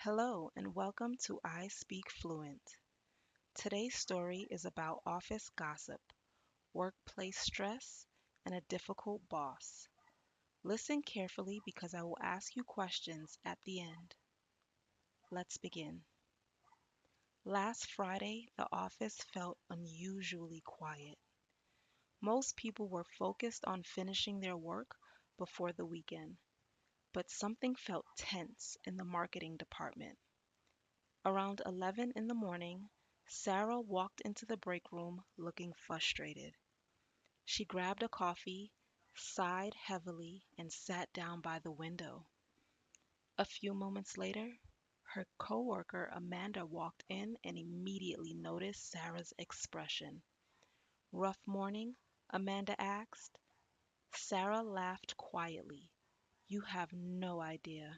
Hello and welcome to I Speak Fluent. Today's story is about office gossip, workplace stress, and a difficult boss. Listen carefully because I will ask you questions at the end. Let's begin. Last Friday, the office felt unusually quiet. Most people were focused on finishing their work before the weekend, but something felt tense in the marketing department. Around 11 in the morning, Sarah walked into the break room looking frustrated. She grabbed a coffee, sighed heavily, and sat down by the window. A few moments later, her coworker Amanda walked in and immediately noticed Sarah's expression. "Rough morning?" Amanda asked. Sarah laughed quietly. "You have no idea."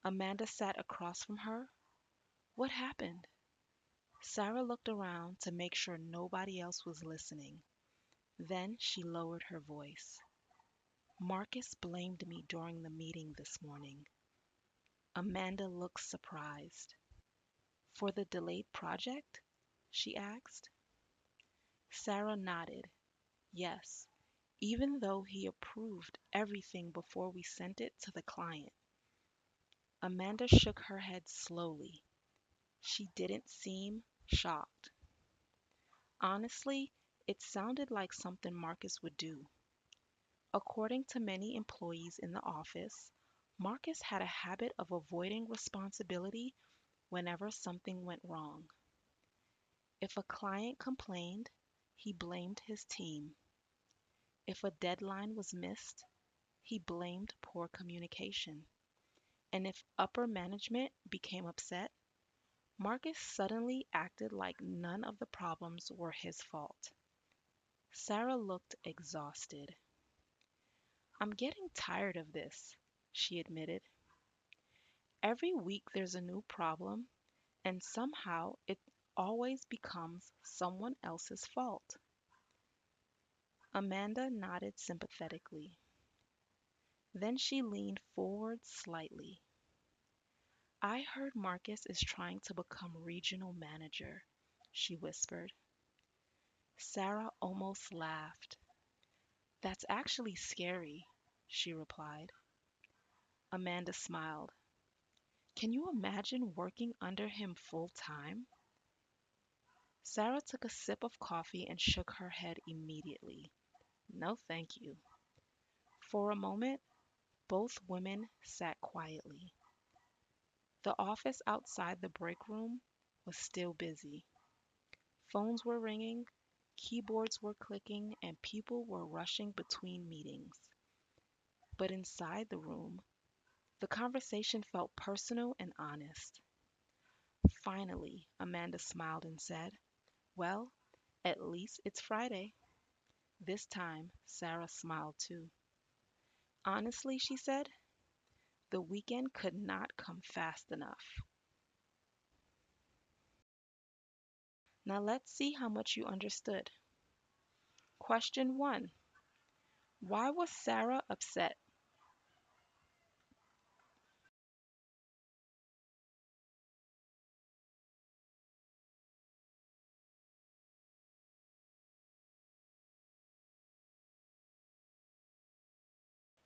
Amanda sat across from her. "What happened?" Sarah looked around to make sure nobody else was listening. Then she lowered her voice. "Marcus blamed me during the meeting this morning." Amanda looked surprised. "For the delayed project?" she asked. Sarah nodded. "Yes, even though he approved everything before we sent it to the client." Amanda shook her head slowly. She didn't seem shocked. Honestly, it sounded like something Marcus would do. According to many employees in the office, Marcus had a habit of avoiding responsibility whenever something went wrong. If a client complained, he blamed his team. If a deadline was missed, he blamed poor communication. And if upper management became upset, Marcus suddenly acted like none of the problems were his fault. Sarah looked exhausted. "I'm getting tired of this," she admitted. "Every week there's a new problem, and somehow it always becomes someone else's fault." Amanda nodded sympathetically. Then she leaned forward slightly. "I heard Marcus is trying to become regional manager," she whispered. Sarah almost laughed. "That's actually scary," she replied. Amanda smiled. "Can you imagine working under him full time?" Sarah took a sip of coffee and shook her head immediately. "No, thank you." For a moment, both women sat quietly. The office outside the break room was still busy. Phones were ringing, keyboards were clicking, and people were rushing between meetings. But inside the room, the conversation felt personal and honest. Finally, Amanda smiled and said, "Well, at least it's Friday." This time, Sarah smiled too. "Honestly," she said, "the weekend could not come fast enough." Now let's see how much you understood. Question 1. Why was Sarah upset?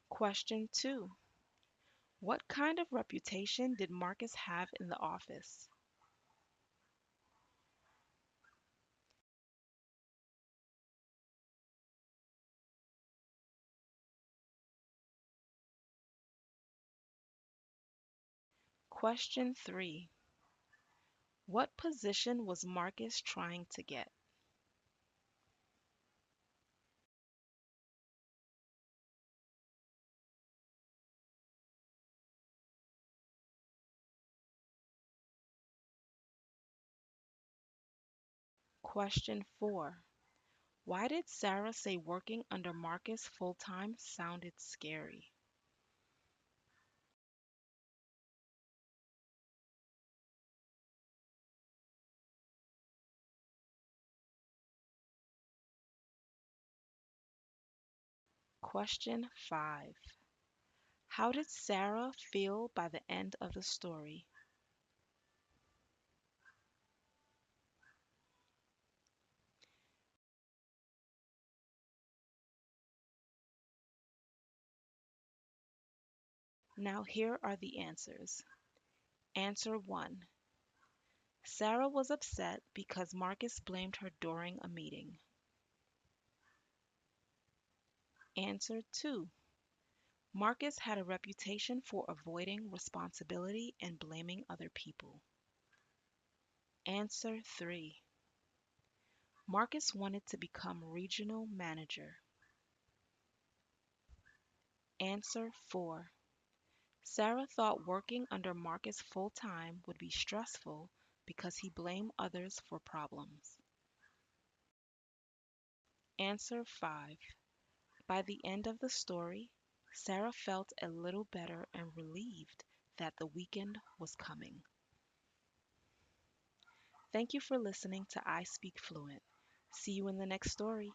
Question 2. What kind of reputation did Marcus have in the office? Question 3. What position was Marcus trying to get? Question 4. Why did Sarah say working under Marcus full time sounded scary? Question 5. How did Sarah feel by the end of the story? Now, here are the answers. Answer 1. Sarah was upset because Marcus blamed her during a meeting. Answer 2. Marcus had a reputation for avoiding responsibility and blaming other people. Answer 3. Marcus wanted to become regional manager. Answer 4. Sarah thought working under Marcus full time would be stressful because he blamed others for problems. Answer 5. By the end of the story, Sarah felt a little better and relieved that the weekend was coming. Thank you for listening to I Speak Fluent. See you in the next story.